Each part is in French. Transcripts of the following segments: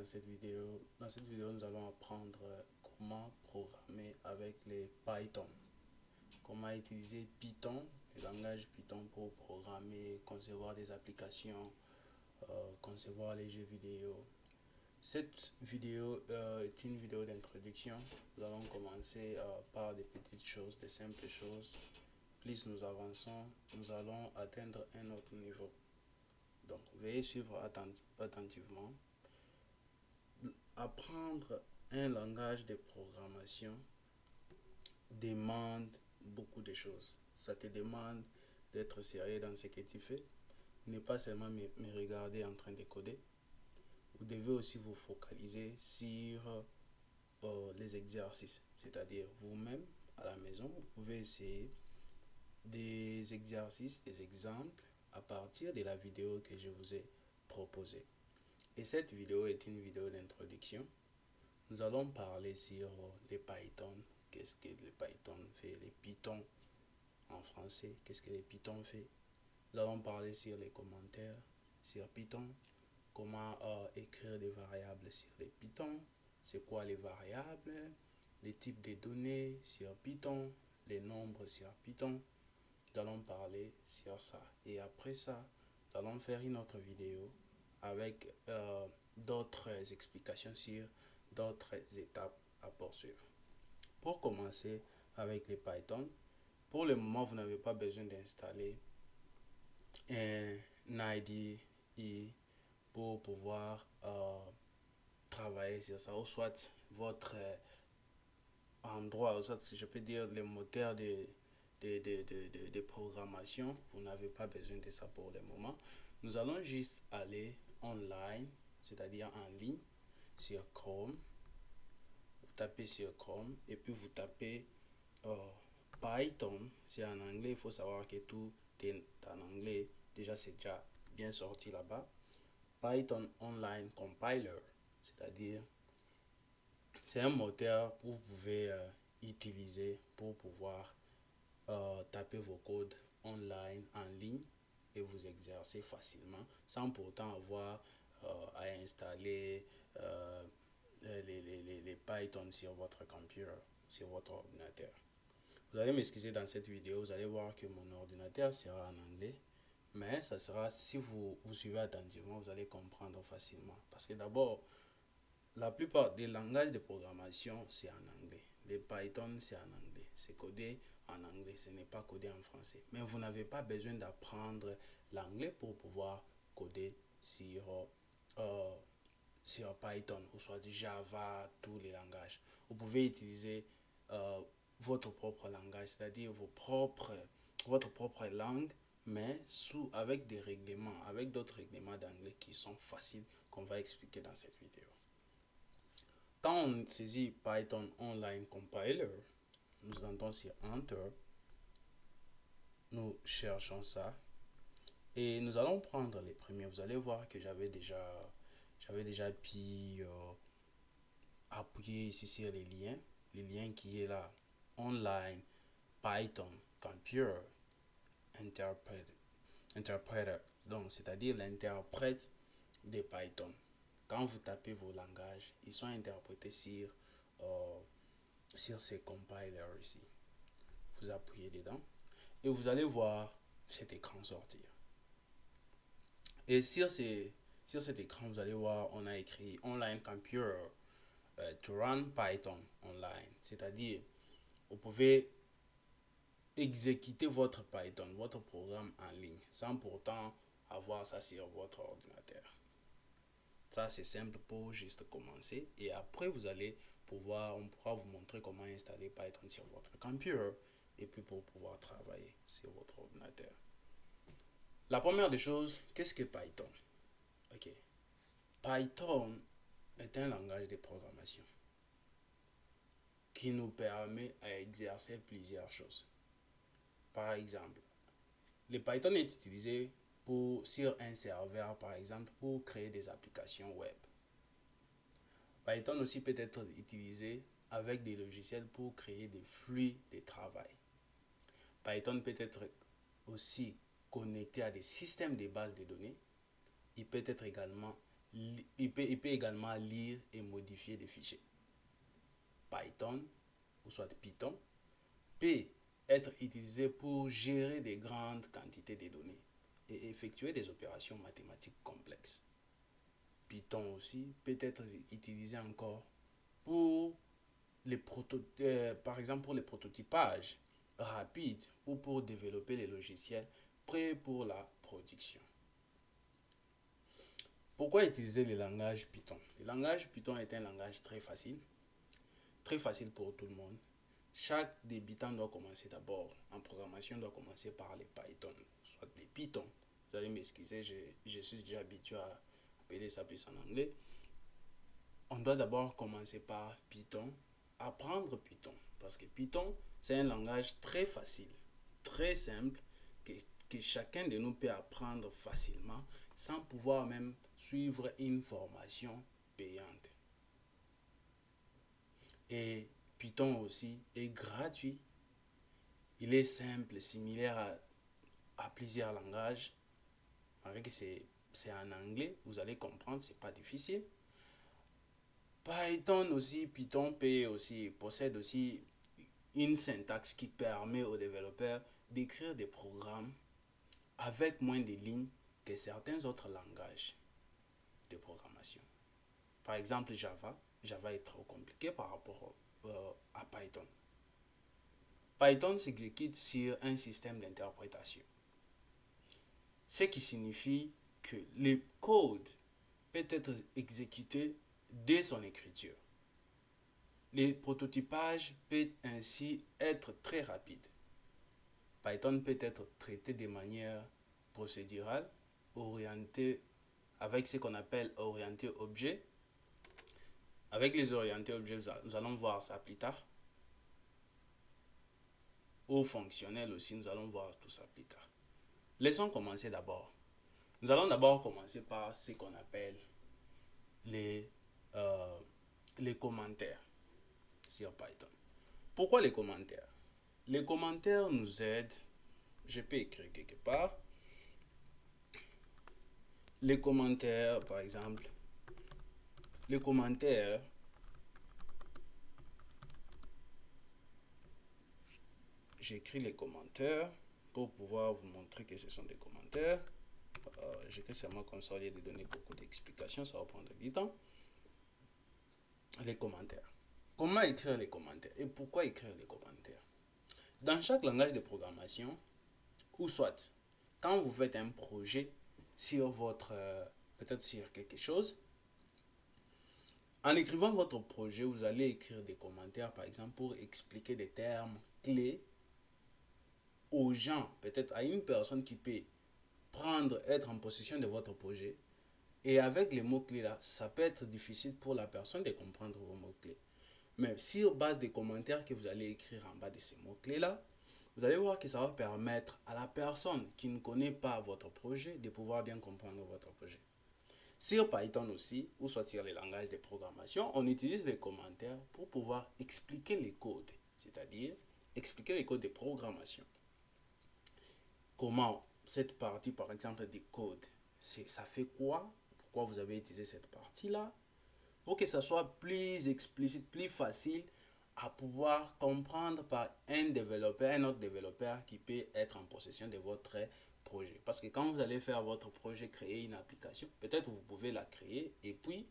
dans cette vidéo. Dans cette vidéo, nous allons apprendre comment programmer avec les Python. Comment utiliser Python, le langage Python pour programmer, concevoir des applications, concevoir les jeux vidéo. Cette vidéo est une vidéo d'introduction. Nous allons commencer par des petites choses, des simples choses. Plus nous avançons, nous allons atteindre un autre niveau. Donc, veuillez suivre attentivement. Apprendre un langage de programmation demande beaucoup de choses. Ça te demande d'être sérieux dans ce que tu fais. Ne pas seulement me regarder en train de coder. Vous devez aussi vous focaliser sur les exercices. C'est-à-dire vous-même, à la maison, vous pouvez essayer des exercices, des exemples à partir de la vidéo que je vous ai proposée. Et cette vidéo est une vidéo d'introduction. Nous allons parler sur les Python. Qu'est-ce que les Python fait? Les Python en français. Qu'est-ce que les Python fait? Nous allons parler sur les commentaires sur Python. Comment écrire des variables sur les Python. C'est quoi les variables? Les types de données sur Python. Les nombres sur Python. Nous allons parler sur ça. Et après ça, nous allons faire une autre vidéo avec d'autres explications sur d'autres étapes à poursuivre. Pour commencer avec les Python, pour le moment, vous n'avez pas besoin d'installer un IDE pour pouvoir travailler sur ça, ou soit votre endroit, ou soit, si je peux dire, le moteur de programmation. Vous n'avez pas besoin de ça pour le moment. Nous allons juste aller online, c'est-à-dire en ligne, sur Chrome. Vous tapez sur Chrome et puis vous tapez Python. C'est en anglais, il faut savoir que tout est en anglais. Déjà, c'est déjà bien sorti là-bas. Python Online Compiler, c'est-à-dire c'est un moteur que vous pouvez utiliser pour pouvoir taper vos codes online en ligne et vous exercer facilement sans pourtant avoir à installer les Python sur votre computer, sur votre ordinateur. Vous allez m'excuser dans cette vidéo, vous allez voir que mon ordinateur sera en anglais, mais ça sera, si vous suivez attentivement, vous allez comprendre facilement. Parce que d'abord, la plupart des langages de programmation, c'est en anglais. Les Python, c'est en anglais. C'est codé en anglais, ce n'est pas codé en français. Mais vous n'avez pas besoin d'apprendre l'anglais pour pouvoir coder sur Python, ou soit Java, tous les langages. Vous pouvez utiliser votre propre langage, c'est-à-dire votre propre langue, mais avec des règlements, avec d'autres règlements d'anglais qui sont faciles, qu'on va expliquer dans cette vidéo. Quand on saisit Python Online Compiler, nous entrons sur Enter, nous cherchons ça et nous allons prendre les premiers. Vous allez voir que j'avais déjà pu appuyer ici sur les liens qui est là, Online Python Compiler Interpreter, donc c'est-à-dire l'interprète de Python. Quand vous tapez vos langages, ils sont interprétés sur ces compilers ici. Vous appuyez dedans et vous allez voir cet écran sortir. Et sur cet écran, vous allez voir, on a écrit Online Computer to run Python online. C'est-à-dire, vous pouvez exécuter votre Python, votre programme en ligne, sans pourtant avoir ça sur votre ordinateur. Ça, c'est simple pour juste commencer. Et après, on pourra vous montrer comment installer Python sur votre computer et puis pour pouvoir travailler sur votre ordinateur. La première des choses, qu'est-ce que Python? Ok. Python est un langage de programmation qui nous permet d'exercer plusieurs choses. Par exemple, le Python est utilisé sur un serveur, par exemple, pour créer des applications web. Python aussi peut être utilisé avec des logiciels pour créer des flux de travail. Python peut être aussi connecté à des systèmes de bases de données. Il peut être également il peut également lire et modifier des fichiers. Python, ou soit Python, peut être utilisé pour gérer des grandes quantités de données et effectuer des opérations mathématiques complexes. Python aussi peut être utilisé encore pour par exemple pour les prototypages rapides ou pour développer les logiciels prêts pour la production. Pourquoi utiliser le langage Python? Le langage Python est un langage très facile pour tout le monde. Chaque débutant doit commencer d'abord, en programmation, doit commencer par les Python, soit les Python. Vous allez m'excuser, je suis déjà habitué à appeler ça plus en anglais. On doit d'abord commencer par Python, apprendre Python, parce que Python, c'est un langage très facile, très simple, que chacun de nous peut apprendre facilement, sans pouvoir même suivre une formation payante. Et Python aussi est gratuit. Il est simple, similaire à plusieurs langages. Avec c'est en anglais, vous allez comprendre, c'est pas difficile. Python possède aussi une syntaxe qui permet aux développeurs d'écrire des programmes avec moins de lignes que certains autres langages de programmation. Par exemple, Java est trop compliqué par rapport à Python. Python s'exécute sur un système d'interprétation, ce qui signifie que le code peut être exécuté dès son écriture. Le prototypage peut ainsi être très rapide. Python peut être traité de manière procédurale, orientée avec ce qu'on appelle orienté objet. Avec les orientés objets, nous allons voir ça plus tard. Ou fonctionnel aussi, nous allons voir tout ça plus tard. Laissons commencer d'abord. Nous allons d'abord commencer par ce qu'on appelle les commentaires sur Python. Pourquoi les commentaires? Les commentaires nous aident, je peux écrire quelque part, les commentaires par exemple, les commentaires j'écris les commentaires pour pouvoir vous montrer que ce sont des commentaires. J'écris seulement comme ça au lieu de donner beaucoup d'explications, ça va prendre du temps. Les commentaires. Comment écrire les commentaires et pourquoi écrire les commentaires? Dans chaque langage de programmation, ou soit quand vous faites un projet sur peut-être sur quelque chose, en écrivant votre projet, vous allez écrire des commentaires, par exemple, pour expliquer des termes clés aux gens, peut-être à une personne qui peut être en possession de votre projet. Et avec les mots-clés là, ça peut être difficile pour la personne de comprendre vos mots-clés. Mais sur base des commentaires que vous allez écrire en bas de ces mots-clés là, vous allez voir que ça va permettre à la personne qui ne connaît pas votre projet de pouvoir bien comprendre votre projet. Sur Python aussi, ou soit sur les langages de programmation, on utilise les commentaires pour pouvoir expliquer les codes, c'est-à-dire expliquer les codes de programmation. Comment cette partie, par exemple, des codes, ça fait quoi? Pourquoi vous avez utilisé cette partie-là? Pour que ça soit plus explicite, plus facile à pouvoir comprendre par un autre développeur qui peut être en possession de votre projet. Parce que quand vous allez faire votre projet, créer une application, peut-être vous pouvez la créer et puis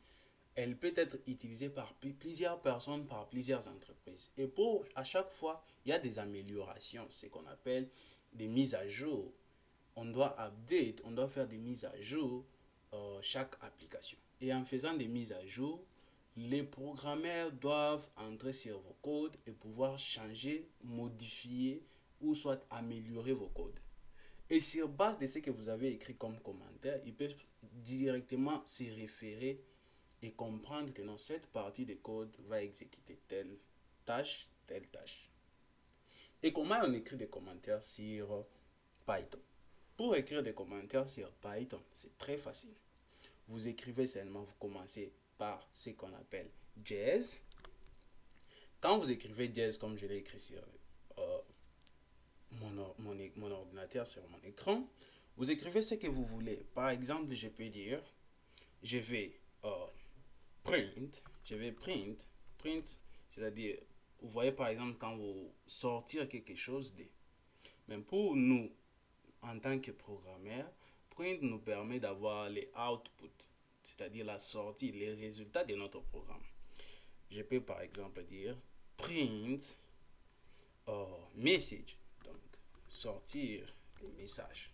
elle peut être utilisée par plusieurs personnes, par plusieurs entreprises. Et à chaque fois, il y a des améliorations, ce qu'on appelle des mises à jour. On doit faire des mises à jour chaque application. Et en faisant des mises à jour, les programmeurs doivent entrer sur vos codes et pouvoir changer, modifier ou soit améliorer vos codes. Et sur base de ce que vous avez écrit comme commentaire, ils peuvent directement se référer et comprendre que dans cette partie de code va exécuter telle tâche. Et comment on écrit des commentaires sur Python? Pour écrire des commentaires sur Python, c'est très facile. Vous écrivez seulement, vous commencez par ce qu'on appelle JS. Quand vous écrivez JS comme je l'ai écrit sur mon ordinateur, sur mon écran, vous écrivez ce que vous voulez. Par exemple, je peux dire je vais print, print, c'est-à-dire, vous voyez par exemple quand vous sortir quelque chose de, mais pour nous, en tant que programmeur, print nous permet d'avoir les outputs, c'est-à-dire la sortie, les résultats de notre programme. Je peux par exemple dire print message, donc sortir les messages.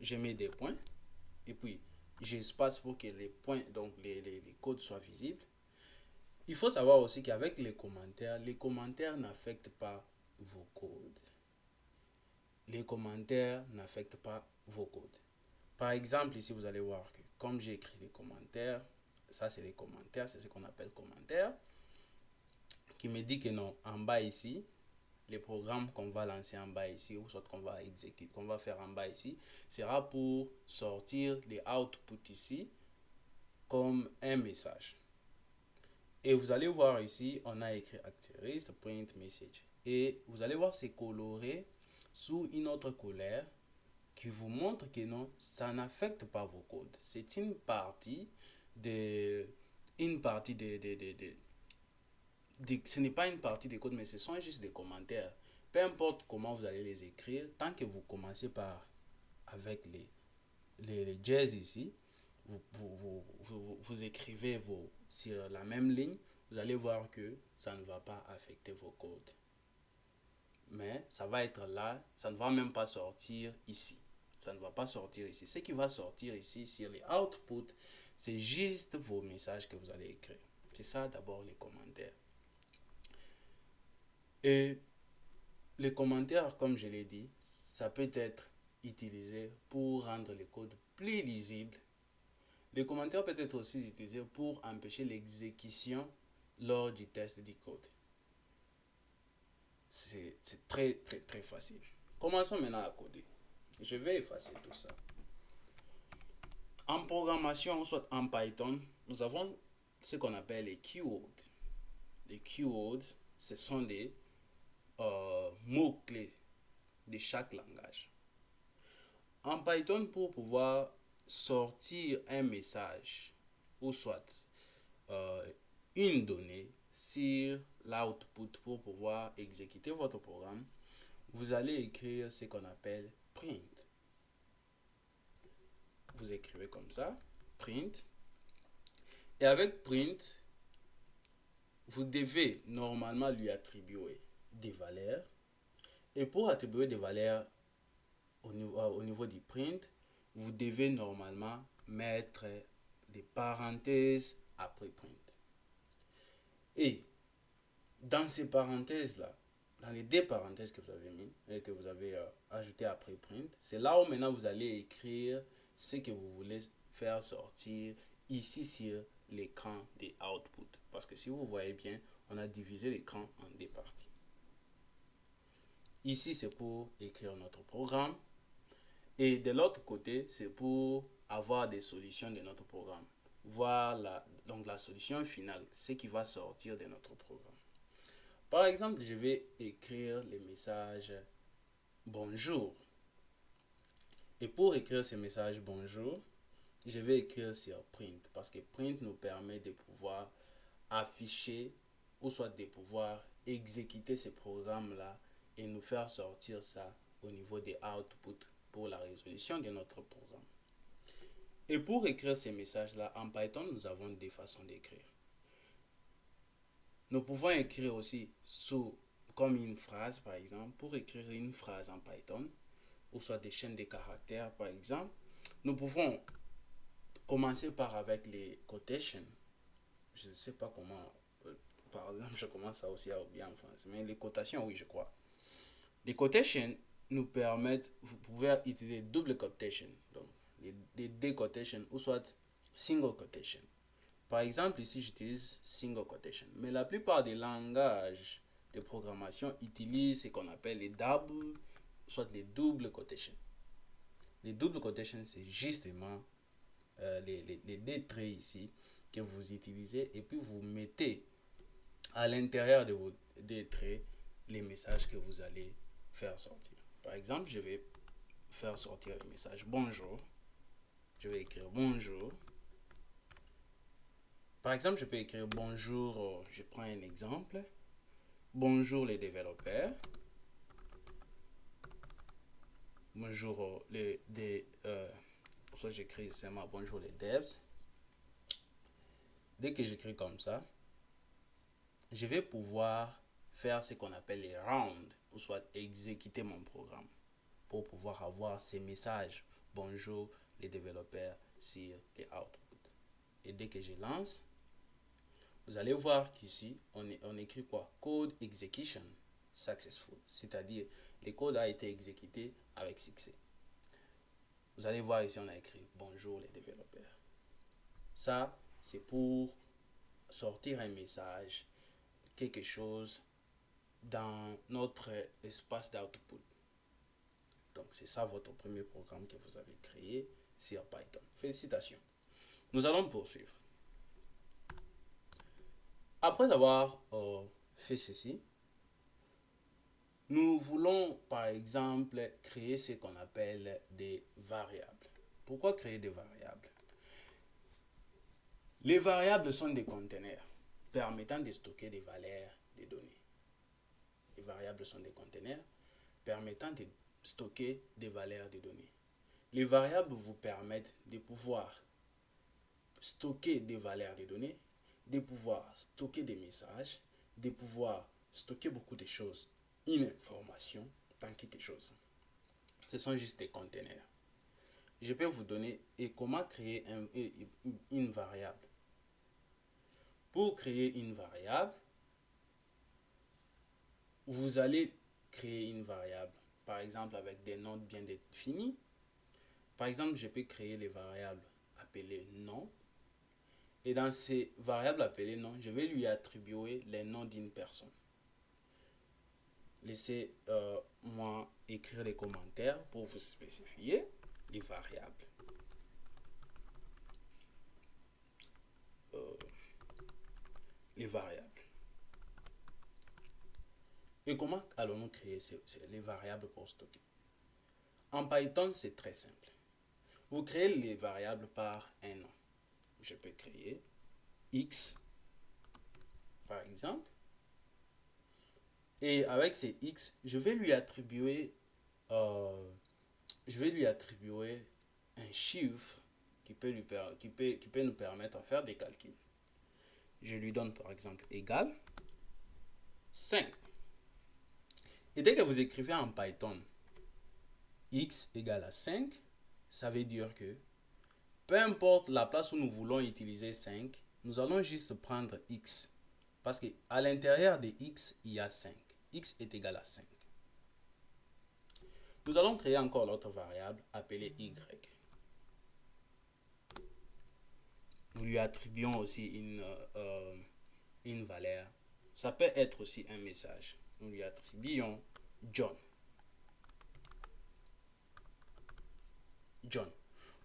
Je mets des points et puis j'espace pour que les points, donc les codes soient visibles. Il faut savoir aussi qu'avec les commentaires n'affectent pas vos codes. Les commentaires n'affectent pas vos codes. Par exemple, ici, vous allez voir que comme j'ai écrit les commentaires, ça c'est les commentaires, c'est ce qu'on appelle commentaires, qui me dit que non, en bas ici, les programmes qu'on va lancer en bas ici, ou soit qu'on va exécuter, qu'on va faire en bas ici, sera pour sortir les outputs ici comme un message. Et vous allez voir ici, on a écrit asterisk print message. Et vous allez voir, c'est coloré sous une autre couleur qui vous montre que non, ça n'affecte pas vos codes. C'est une partie de... ce n'est pas une partie des codes, mais ce sont juste des commentaires. Peu importe comment vous allez les écrire, tant que vous commencez par avec les jazz ici, vous écrivez sur la même ligne, vous allez voir que ça ne va pas affecter vos codes. Mais ça va être là, ça ne va même pas sortir ici. Ça ne va pas sortir ici. Ce qui va sortir ici sur les outputs, c'est juste vos messages que vous allez écrire. C'est ça d'abord les commentaires. Et les commentaires, comme je l'ai dit, ça peut être utilisé pour rendre les codes plus lisibles. Les commentaires peuvent être aussi utilisés pour empêcher l'exécution lors du test du code. C'est très facile. Commençons maintenant à coder. Je vais effacer tout ça. En programmation, soit en Python, nous avons ce qu'on appelle les keywords. Les keywords, ce sont des mots-clés de chaque langage. En Python, pour pouvoir sortir un message ou soit une donnée sur l'output pour pouvoir exécuter votre programme, vous allez écrire ce qu'on appelle print. Vous écrivez comme ça, print. Et avec print, vous devez normalement lui attribuer des valeurs. Et pour attribuer des valeurs au niveau du print, vous devez normalement mettre des parenthèses après print. Et dans ces parenthèses-là, dans les deux parenthèses que vous avez mis et que vous avez ajouté après print, c'est là où maintenant vous allez écrire ce que vous voulez faire sortir ici sur l'écran des outputs. Parce que si vous voyez bien, on a divisé l'écran en deux parties. Ici, c'est pour écrire notre programme. Et de l'autre côté, c'est pour avoir des solutions de notre programme. Voir la solution finale, ce qui va sortir de notre programme. Par exemple, je vais écrire le message bonjour. Et pour écrire ce message bonjour, je vais écrire sur print. Parce que print nous permet de pouvoir afficher ou soit de pouvoir exécuter ce programme-là et nous faire sortir ça au niveau des outputs pour la résolution de notre programme. Et pour écrire ces messages-là, en Python, nous avons des façons d'écrire. Nous pouvons écrire aussi comme une phrase, par exemple. Pour écrire une phrase en Python, ou soit des chaînes de caractères, par exemple, nous pouvons commencer avec les quotations. Je ne sais pas comment, par exemple, je commence ça aussi à oublier en français, mais les quotations, oui, je crois. Les quotations nous permettent, vous pouvez utiliser double quotation, donc les deux quotations, ou soit single quotation. Par exemple, ici, j'utilise single quotation. Mais la plupart des langages de programmation utilisent ce qu'on appelle les double, soit les double quotations. Les double quotations, c'est justement les deux traits ici que vous utilisez et puis vous mettez à l'intérieur de vos deux traits les messages que vous allez faire sortir. Par exemple, je vais faire sortir le message bonjour. Je vais écrire bonjour. Par exemple, je peux écrire bonjour, je prends un exemple. Bonjour les développeurs. Bonjour soit j'écris seulement bonjour les devs. Dès que j'écris comme ça, je vais pouvoir faire ce qu'on appelle les rounds, ou soit exécuter mon programme pour pouvoir avoir ces messages bonjour les développeurs sur les outputs. Et dès que je lance, vous allez voir qu'ici on écrit quoi? Code execution successful, c'est-à-dire le code a été exécuté avec succès. Vous allez voir ici on a écrit bonjour les développeurs. Ça c'est pour sortir un message, quelque chose dans notre espace d'output. Donc c'est ça votre premier programme que vous avez créé sur Python. Félicitations. Nous allons poursuivre. Après avoir fait ceci, nous voulons par exemple créer ce qu'on appelle des variables. Pourquoi créer des variables? Les variables sont des conteneurs permettant de stocker des valeurs des données. Les variables sont des conteneurs permettant de stocker des valeurs de données. Les variables vous permettent de pouvoir stocker des valeurs de données, de pouvoir stocker des messages, de pouvoir stocker beaucoup de choses, une information dans quelque chose. Ce sont juste des conteneurs. Je peux vous donner comment créer une variable. Pour créer une variable, vous allez créer une variable, par exemple avec des noms bien définis. Par exemple, je peux créer les variables appelées nom. Et dans ces variables appelées nom, je vais lui attribuer les noms d'une personne. Laissez-moi écrire les commentaires pour vous spécifier les variables. Les variables. Et comment allons-nous créer les variables pour stocker? En Python, c'est très simple. Vous créez les variables par un nom. Je peux créer x, par exemple. Et avec ces x, je vais lui attribuer un chiffre qui peut nous permettre de faire des calculs. Je lui donne par exemple égal 5. Et dès que vous écrivez en Python x égale à 5, ça veut dire que peu importe la place où nous voulons utiliser 5, nous allons juste prendre x. Parce qu'à l'intérieur de x, il y a 5. X est égal à 5. Nous allons créer encore l'autre variable appelée y. Nous lui attribuons aussi une valeur. Ça peut être aussi un message. Nous lui attribuons John. John.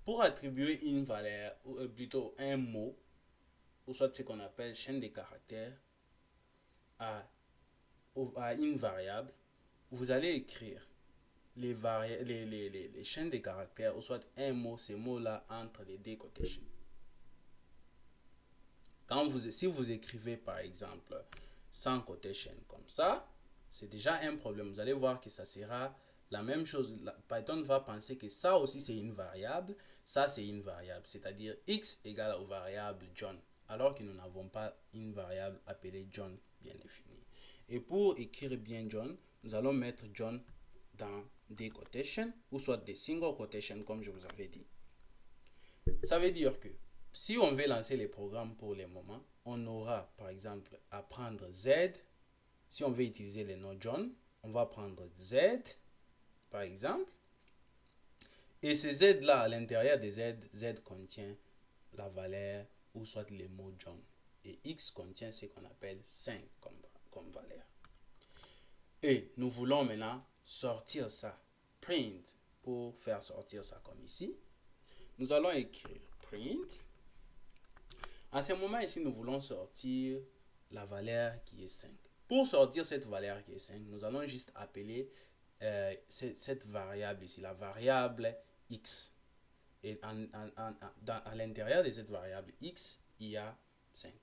Pour attribuer une valeur, ou plutôt un mot, ou soit ce qu'on appelle chaîne de caractères, à une variable, vous allez écrire les chaînes de caractères, ou soit un mot, ces mots-là, entre les deux quotations. Si vous écrivez par exemple sans quotation comme ça, c'est déjà un problème. Vous allez voir que ça sera la même chose. Python va penser que ça aussi c'est une variable, ça c'est une variable, c'est-à-dire x égale aux variable John, alors que nous n'avons pas une variable appelée John bien définie. Et pour écrire bien John, nous allons mettre John dans des quotations ou soit des single quotations comme je vous avais dit. Ça veut dire que si on veut lancer les programmes pour le moment, on aura par exemple à prendre Z. Si on veut utiliser le nom John, on va prendre Z par exemple. Et ces Z là, à l'intérieur des Z, Z contient la valeur ou soit le mot John. Et X contient ce qu'on appelle 5 comme valeur. Et nous voulons maintenant sortir ça, print, pour faire sortir ça comme ici. Nous allons écrire print. En ce moment ici, nous voulons sortir la valeur qui est 5. Pour sortir cette valeur qui est 5, nous allons juste appeler cette variable ici, la variable x. Et à l'intérieur de cette variable x, il y a 5.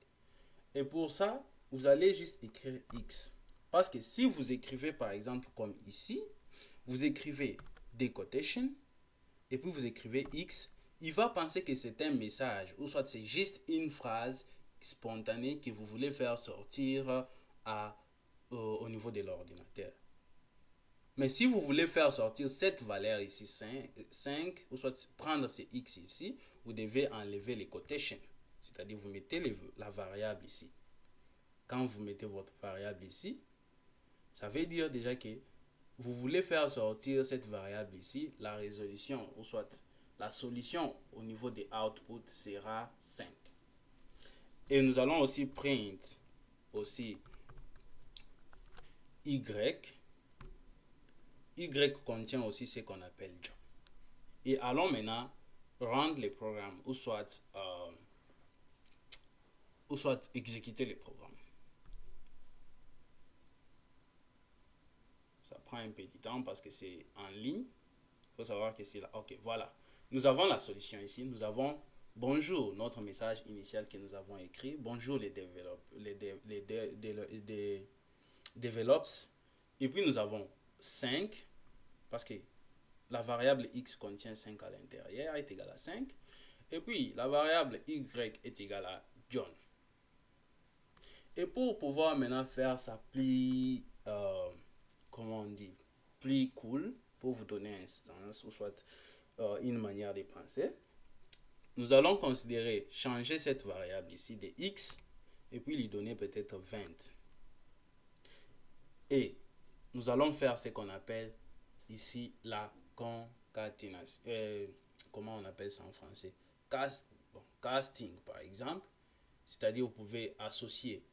Et pour ça, vous allez juste écrire X. Parce que si vous écrivez par exemple comme ici, vous écrivez des quotations et puis vous écrivez X, il va penser que c'est un message ou soit c'est juste une phrase spontanée que vous voulez faire sortir au niveau de l'ordinateur. Mais si vous voulez faire sortir cette valeur ici, 5 ou soit prendre ces X ici, vous devez enlever les quotations. C'est-à-dire vous mettez la variable ici. Quand vous mettez votre variable ici, ça veut dire déjà que vous voulez faire sortir cette variable ici, la résolution ou soit la solution au niveau des outputs sera 5. Et nous allons aussi print aussi Y. Y contient aussi ce qu'on appelle John. Et allons maintenant rendre les programmes ou soit exécuter les programmes. Ça prend un peu de temps parce que c'est en ligne. Il faut savoir que c'est là. Ok, voilà. Nous avons la solution ici. Nous avons bonjour, notre message initial que nous avons écrit. Bonjour les develops. Et puis nous avons 5 parce que la variable x contient 5 à l'intérieur est égal à 5. Et puis la variable y est égale à John. Et pour pouvoir maintenant faire ça plus, comment on dit, plus cool, pour vous donner un sens ou soit une manière de penser, nous allons considérer changer cette variable ici de x et puis lui donner peut-être 20. Et nous allons faire ce qu'on appelle ici la concaténation. Comment on appelle ça en français? Casting par exemple. C'est-à-dire vous pouvez associer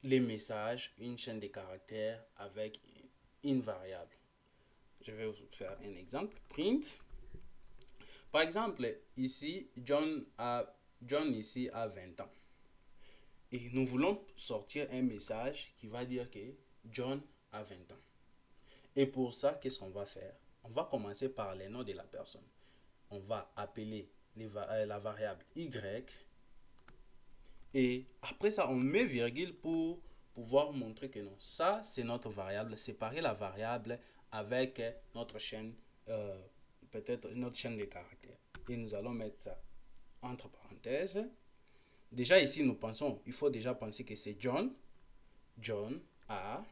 les messages, une chaîne de caractères avec une variable. Je vais vous faire un exemple. Print. Par exemple, ici, John ici a 20 ans. Et nous voulons sortir un message qui va dire que John a 20 ans. Et pour ça, qu'est-ce qu'on va faire? On va commencer par les noms de la personne. On va appeler la variable Y. Et après ça, on met virgule pour pouvoir montrer que non, ça c'est notre variable. Séparer la variable avec notre chaîne, peut-être notre chaîne de caractères. Et nous allons mettre ça entre parenthèses. Déjà ici, nous pensons, il faut déjà penser que c'est John. John a.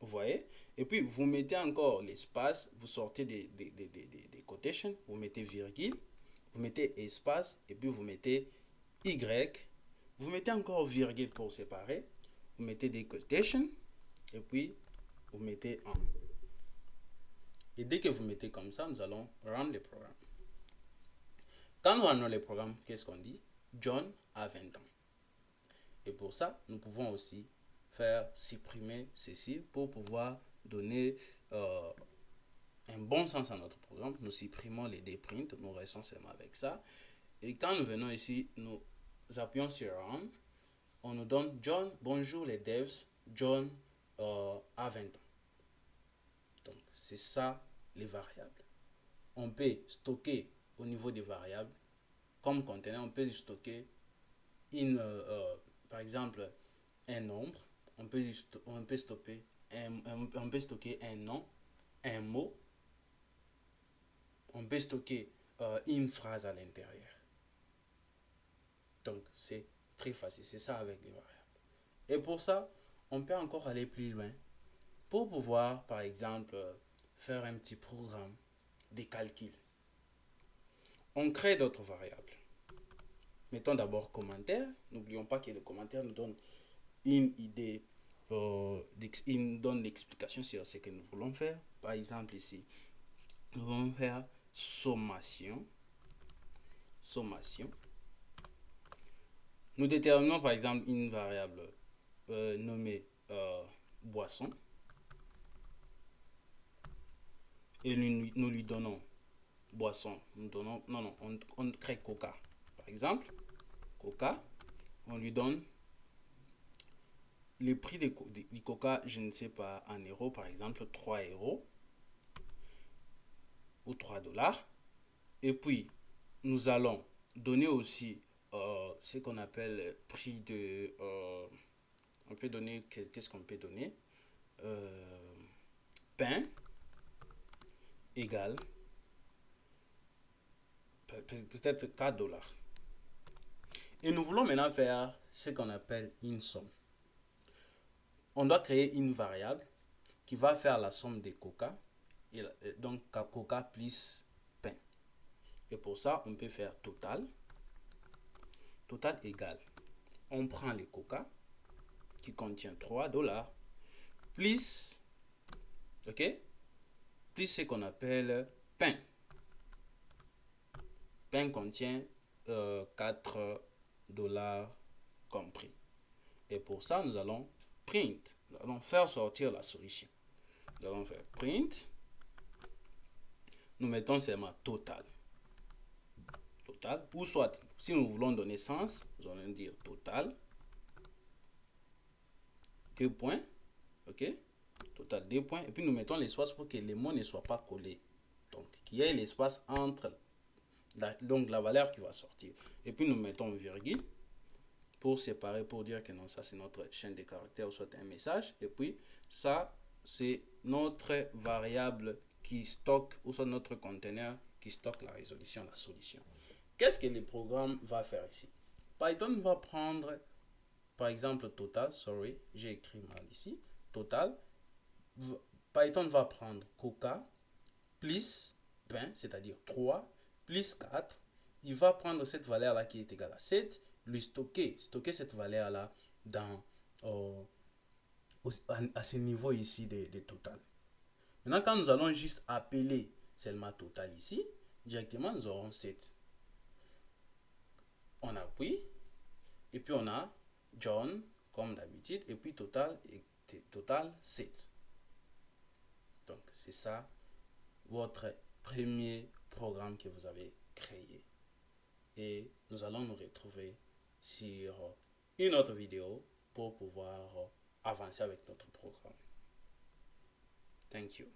Vous voyez? Et puis, vous mettez encore l'espace, vous sortez des quotations, vous mettez virgule, vous mettez espace, et puis vous mettez Y. Vous mettez encore virgule pour séparer, vous mettez des quotations, et puis vous mettez 1. Et dès que vous mettez comme ça, nous allons rendre le programme. Quand nous rendons le programme, qu'est-ce qu'on dit? John a 20 ans. Et pour ça, nous pouvons aussi faire supprimer ceci pour pouvoir donner un bon sens à notre programme. Nous supprimons les dprint, nous restons seulement avec ça. Et quand nous venons ici, nous appuyons sur Run. On nous donne John, bonjour les devs, John a 20 ans. Donc, c'est ça les variables. On peut stocker au niveau des variables, comme conteneur, on peut stocker par exemple un nombre, on peut stocker un nom, un mot, on peut stocker une phrase à l'intérieur. Donc c'est très facile, c'est ça avec les variables. Et pour ça, on peut encore aller plus loin pour pouvoir par exemple faire un petit programme de calcul. On crée d'autres variables. Mettons d'abord commentaire. N'oublions pas que le commentaire nous donne une idée, il nous donne l'explication sur ce que nous voulons faire. Par exemple ici, nous allons faire sommation. Nous déterminons par exemple une variable nommée boisson. Et nous lui donnons boisson. On crée coca. Par exemple, coca, on lui donne le prix du coca, je ne sais pas, en euros, par exemple, 3 euros ou 3 dollars. Et puis, nous allons donner aussi ce qu'on appelle prix de... on peut donner, qu'est-ce qu'on peut donner? Pain égale peut-être 4 dollars. Et nous voulons maintenant faire ce qu'on appelle une somme. On doit créer une variable qui va faire la somme des coca. Et donc coca plus pain. Et pour ça, on peut faire total. Total égale. On prend les coca qui contient 3 dollars plus, ok, plus ce qu'on appelle pain. Pain contient 4 dollars compris. Et pour ça, nous allons print. Nous allons faire sortir la solution. Nous allons faire print. Nous mettons seulement total. Total. Ou soit, si nous voulons donner sens, nous allons dire total. 2 points. Ok. Total 2 points. Et puis nous mettons l'espace pour que les mots ne soient pas collés. Donc, qu'il y ait l'espace entre donc la valeur qui va sortir. Et puis nous mettons virgule pour séparer, pour dire que non, ça c'est notre chaîne de caractères, soit un message. Et puis ça, c'est notre variable qui stocke, ou soit notre conteneur qui stocke la résolution, la solution. Qu'est-ce que le programme va faire ici? Python va prendre, par exemple, total, sorry, j'ai écrit mal ici, total. Python va prendre coca plus pain, c'est-à-dire 3, plus 4. Il va prendre cette valeur-là qui est égale à 7, lui stocker cette valeur-là dans à ce niveau ici de total. Maintenant, quand nous allons juste appeler seulement total ici, directement, nous aurons 7. On appuie, et puis on a John, comme d'habitude, et puis total 7. Donc, c'est ça, votre premier programme que vous avez créé. Et nous allons nous retrouver sur une autre vidéo pour pouvoir avancer avec notre programme. Thank you.